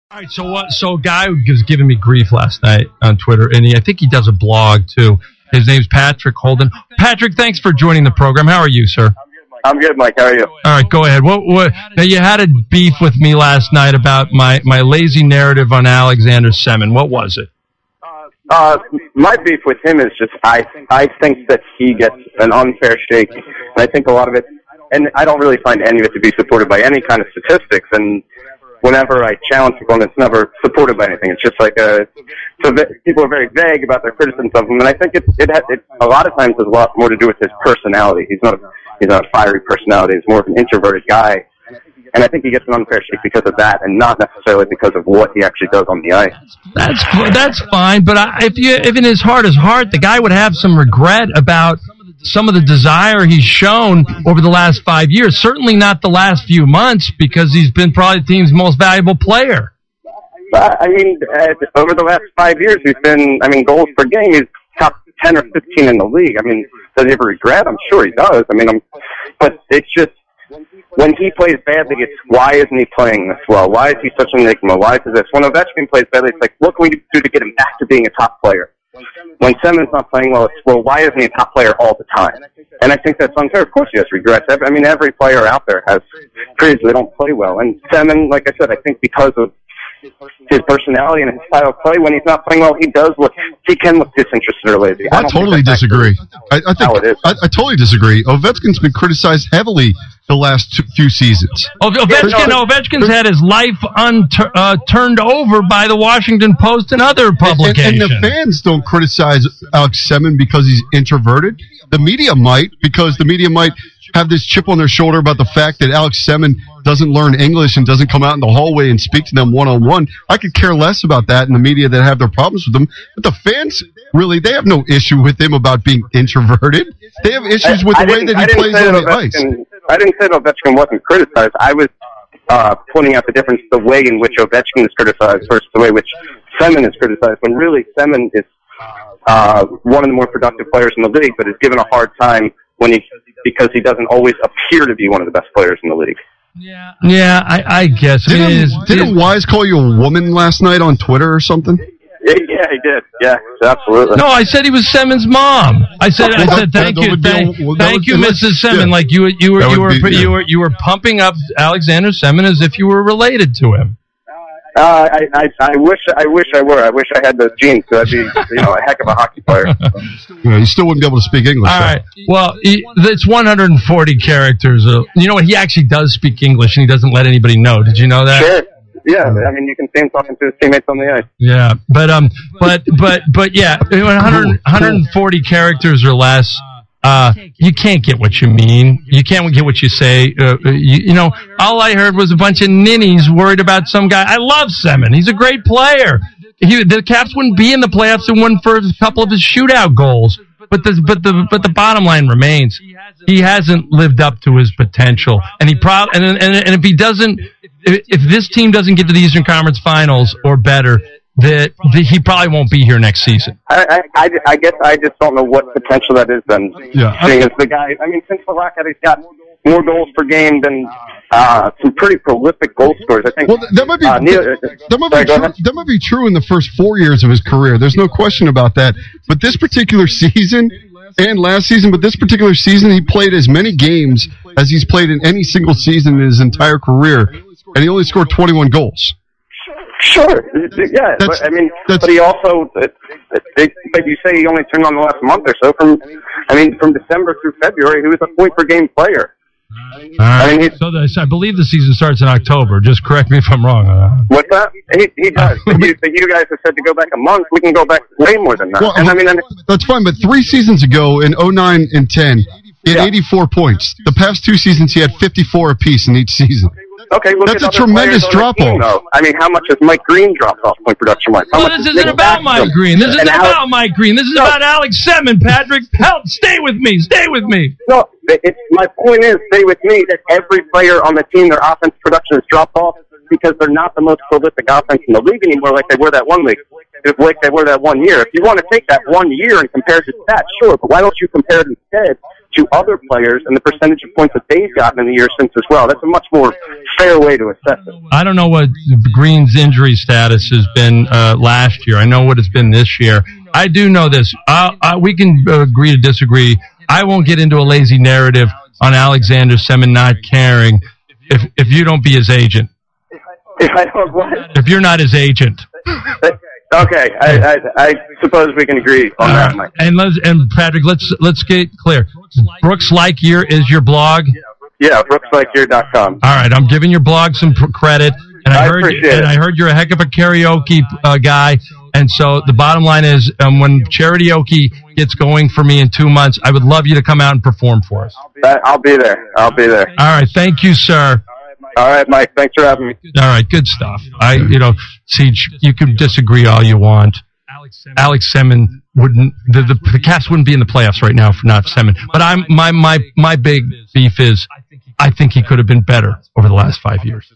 All right, so what? So a guy who was giving me grief last night on Twitter, and I think he does a blog too. His name's Patrick Holden. Patrick, thanks for joining the program. How are you, sir? I'm good, Mike. How are you? All right, go ahead. What? Now, you had a beef with me last night about my lazy narrative on Alexander Semin. What was it? My beef with him is just I think that he gets an unfair shake, and I think a lot of it, and I don't really find any of it to be supported by any kind of statistics, and whenever I challenge people, and it's never supported by anything. It's just like people are very vague about their criticism of him, and I think it a lot of times has a lot more to do with his personality. He's not a fiery personality. He's more of an introverted guy, and I think he gets an unfair shake because of that, and not necessarily because of what he actually does on the ice. That's fine, but if in his heart is heart, the guy would have some regret about some of the desire he's shown over the last 5 years. Certainly not the last few months, because he's been probably the team's most valuable player. I mean, over the last 5 years, he's been, goals per game, he's top 10 or 15 in the league. I mean, does he ever regret? I'm sure he does. But it's just, when he plays badly, it's why isn't he playing this well? Why is he such an enigma? Why is this? When Ovechkin plays badly, it's like, what can we do to get him back to being a top player? When Semin's not playing well, it's, well, why isn't he a top player all the time? And I think that's unfair. Of course he has regrets. Every player out there has periods they don't play well. And Semin, like I said, I think because of his personality and his style of play, when he's not playing well, he can look disinterested or lazy. I totally disagree. I totally disagree. Ovechkin's been criticized heavily the last few seasons. Ovechkin's had his life turned over by the Washington Post and other publications. And the fans don't criticize Alex Semin because he's introverted. The media might, because the media might have this chip on their shoulder about the fact that Alex Semin doesn't learn English and doesn't come out in the hallway and speak to them one-on-one. I could care less about that in the media that have their problems with him. But the fans, really, they have no issue with him about being introverted. They have issues with the way that he plays on the ice. I didn't say that Ovechkin wasn't criticized. I was pointing out the difference, the way in which Ovechkin is criticized versus the way in which Semin is criticized, when really Semin is one of the more productive players in the league, but is given a hard time because he doesn't always appear to be one of the best players in the league. Yeah, I guess. Didn't Wise call you a woman last night on Twitter or something? Yeah, he did. Yeah, absolutely. No, I said he was Semin's mom. I said thank you, Mrs. Semin. Like you were pumping up Alexander Semin as if you were related to him. I wish I were. I wish I had those genes. So I'd be, a heck of a hockey player. Yeah, you still wouldn't be able to speak English. All right. Well, it's 140 characters. You know what? He actually does speak English, and he doesn't let anybody know. Did you know that? Sure. Yeah, you can see him talking to his teammates on the ice. Yeah, but yeah, 140 characters or less. You can't get what you mean. You can't get what you say. All I heard was a bunch of ninnies worried about some guy. I love Semin. He's a great player. The Caps wouldn't be in the playoffs and won for a couple of his shootout goals. But the bottom line remains, he hasn't lived up to his potential, and if he doesn't. If this team doesn't get to the Eastern Conference Finals or better, he probably won't be here next season. I guess I just don't know what potential that is then. Yeah. Seeing as the guy, since the Lockout, he's got more goals per game than some pretty prolific goal scorers. I think. Well, that might be true in the first 4 years of his career. There's no question about that. But this particular season and last season, he played as many games as he's played in any single season in his entire career. And he only scored 21 goals. Sure, yeah, but he also, but you say he only turned on the last month or so. From December through February, he was a point-per-game player. I believe the season starts in October. Just correct me if I'm wrong. What's that? He does. But you guys have said to go back a month. We can go back way more than that. Well, that's fine, but 3 seasons ago, in 09 and 10, he had 84 points. The past 2 seasons, he had 54 apiece in each season. Okay, that's a tremendous drop-off. How much has Mike Green dropped off point production-wise? This isn't about Mike Green. This isn't about Mike Green. This is about Alex Semin, Patrick. Help! Stay with me. Stay with me. No, my point is, stay with me, that every player on the team, their offense production has dropped off because they're not the most prolific offense in the league anymore like they were that 1 week. Like they were that 1 year. If you want to take that 1 year and compare it to that, sure, but why don't you compare it instead to other players and the percentage of points that they've gotten in the year since as well. That's a much more fair way to assess it. I don't know what Green's injury status has been last year. I know what it's been this year. I do know this. We can agree to disagree. I won't get into a lazy narrative on Alexander Semin not caring if you don't be his agent. If I don't what? If you're not his agent. Okay, I suppose we can agree on that, Mike. And Patrick, let's get clear. Brooks Like-Year is your blog? Yeah, brookslaichyear.com. All right, I'm giving your blog some credit, and I heard you're a heck of a karaoke guy. And so the bottom line is, when Karaoke gets going for me in 2 months, I would love you to come out and perform for us. I'll be there. All right, thank you, sir. All right, Mike. Thanks for having me. All right, good stuff. See, you can disagree all you want. Alex Semin wouldn't. The Cats wouldn't be in the playoffs right now for not Semin. But my big beef is, I think he could have been better over the last 5 years.